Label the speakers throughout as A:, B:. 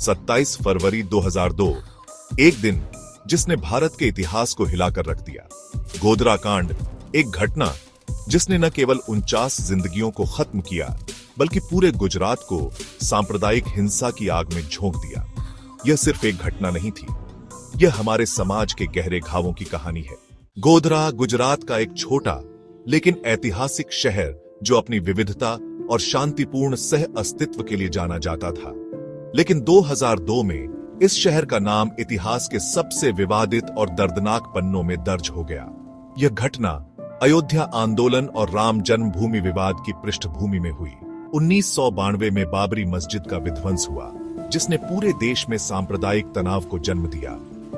A: 27 फरवरी 2002, एक दिन जिसने भारत के इतिहास को हिलाकर रख दिया। गोधरा कांड, एक घटना जिसने न केवल 49 जिंदगियों को खत्म किया, बल्कि पूरे गुजरात को सांप्रदायिक हिंसा की आग में झोंक दिया। यह सिर्फ एक घटना नहीं थी, यह हमारे समाज के गहरे घावों की कहानी है। गोधरा गुजरात का एक छोटा लेकिन ऐतिहासिक शहर जो अपनी विविधता और शांतिपूर्ण सह अस्तित्व के लिए जाना जाता था। लेकिन 2002 में इस शहर का नाम इतिहास के सबसे विवादित और दर्दनाक पन्नों में दर्ज हो गया। यह घटना अयोध्या आंदोलन और राम जन्मभूमि विवाद की पृष्ठभूमि में हुई। 1992 में बाबरी मस्जिद का विध्वंस हुआ, जिसने पूरे देश में सांप्रदायिक तनाव को जन्म दिया।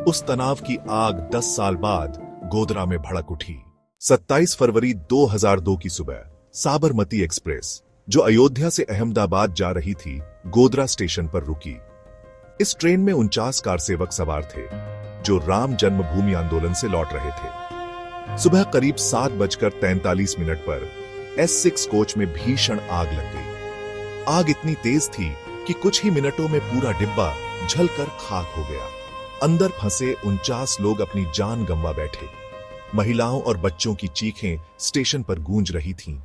A: उस तनाव की आग 10 साल बाद गोधरा में भड़क उठी। 27 फरवरी 2002 की सुबह साबरमती एक्सप्रेस, जो अयोध्या से अहमदाबाद जा रही थी, गोधरा स्टेशन पर रुकी। इस ट्रेन में 49 कार सेवक सवार थे, जो राम जन्मभूमि आंदोलन से लौट रहे थे। सुबह करीब 7:43 पर S6 कोच में भीषण आग लग गई। आग इतनी तेज थी कि कुछ ही मिनटों में पूरा डिब्बा जलकर खाक हो गया। अंदर फंसे 49 लोग अपनी जान गंवा बैठे। महिलाओं और बच्चों की चीखें स्टेशन पर गूंज रही थीं।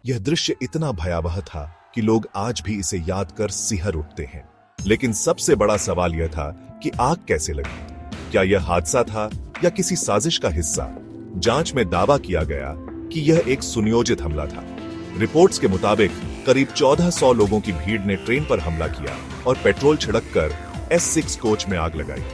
A: यह दृश्य इतना भयावह था कि लोग आज भी इसे याद कर सिहर उठते हैं। लेकिन सबसे बड़ा सवाल यह था कि आग कैसे लगी? क्या यह हादसा था या किसी साजिश का हिस्सा? जांच में दावा किया गया कि यह एक सुनियोजित हमला था। रिपोर्ट्स के मुताबिक करीब 1400 लोगों की भीड़ ने ट्रेन पर हमला किया और पेट्रोल छिड़ककर S6 कोच में आग लगाई।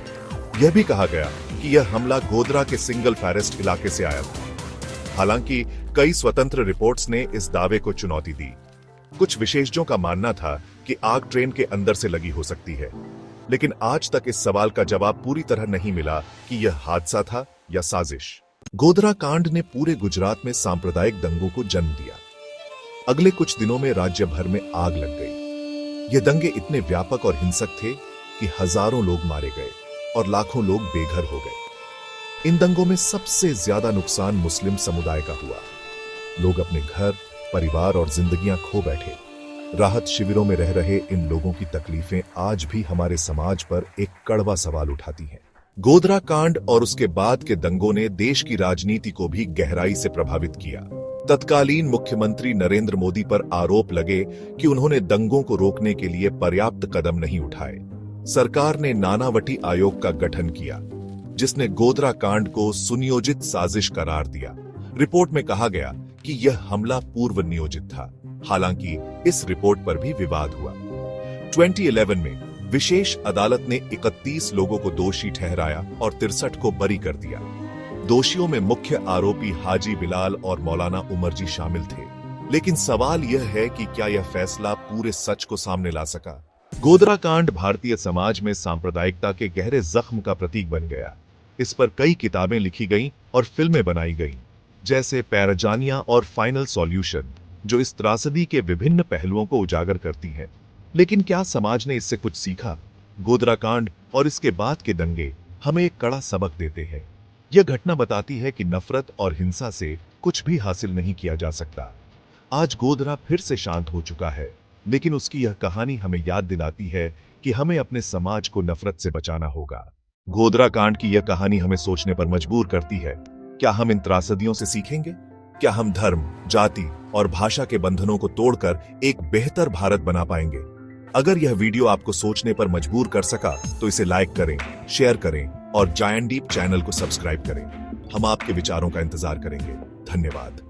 A: यह भी कहा गया कि यह हमला गोधरा के सिंगल फॉरेस्ट इलाके से आया था। हालांकि कई स्वतंत्र रिपोर्ट्स ने इस दावे को चुनौती दी। कुछ विशेषज्ञों का मानना था कि आग ट्रेन के अंदर से लगी हो सकती है, लेकिन आज तक इस सवाल का जवाब पूरी तरह नहीं मिला कि यह हादसा था या साजिश। गोधरा कांड ने पूरे गुजरात में सांप्रदायिक दंगों को जन्म दिया। अगले कुछ दिनों में राज्य भर में आग लग गई। ये दंगे इतने व्यापक और हिंसक थे कि हजारों लोग मारे गए और लाखों लोग बेघर हो गए। इन दंगों में सबसे ज्यादा नुकसान मुस्लिम समुदाय का हुआ। लोग अपने घर, परिवार और जिंदगियां खो बैठे। राहत शिविरों में रह रहे इन लोगों की तकलीफें आज भी हमारे समाज पर एक कड़वा सवाल उठाती हैं। गोधरा कांड और उसके बाद के दंगों ने देश की राजनीति को भी गहराई से प्रभावित किया। तत्कालीन मुख्यमंत्री नरेंद्र मोदी पर आरोप लगे कि उन्होंने दंगों को रोकने के लिए पर्याप्त कदम नहीं उठाए। सरकार ने नानावटी आयोग का गठन किया, जिसने गोधरा कांड को सुनियोजित साजिश करार दिया। रिपोर्ट में कहा गया कि यह हमला पूर्व नियोजित था। हालांकि इस रिपोर्ट पर भी विवाद हुआ। 2011 में विशेष अदालत ने 31 लोगों को दोषी ठहराया और 63 को बरी कर दिया। दोषियों में मुख्य आरोपी हाजी बिलाल और मौलाना उमर जी शामिल थे। लेकिन सवाल यह है कि क्या यह फैसला पूरे सच को सामने ला सका? गोधरा कांड भारतीय समाज में सांप्रदायिकता के गहरे जख्म का प्रतीक बन गया। इस पर कई किताबें लिखी गईं और फिल्में बनाई गईं, जैसे पैराजानिया और फाइनल सॉल्यूशन, जो इस त्रासदी के विभिन्न पहलुओं को उजागर करती हैं। लेकिन क्या समाज ने इससे कुछ सीखा? गोधरा कांड और इसके बाद के दंगे हमें एक कड़ा सबक देते हैं। यह घटना बताती है कि नफरत और हिंसा से कुछ भी हासिल नहीं किया जा सकता। आज गोधरा फिर से शांत हो चुका है, लेकिन उसकी यह कहानी हमें याद दिलाती है कि हमें अपने समाज को नफरत से बचाना होगा। गोधरा कांड की यह कहानी हमें सोचने पर मजबूर करती है। क्या हम इन त्रासदियों से सीखेंगे? क्या हम धर्म, जाति और भाषा के बंधनों को तोड़कर एक बेहतर भारत बना पाएंगे? अगर यह वीडियो आपको सोचने पर मजबूर कर सका तो इसे लाइक करें, शेयर करें और जायंट डीप चैनल को सब्सक्राइब करें। हम आपके विचारों का इंतजार करेंगे। धन्यवाद।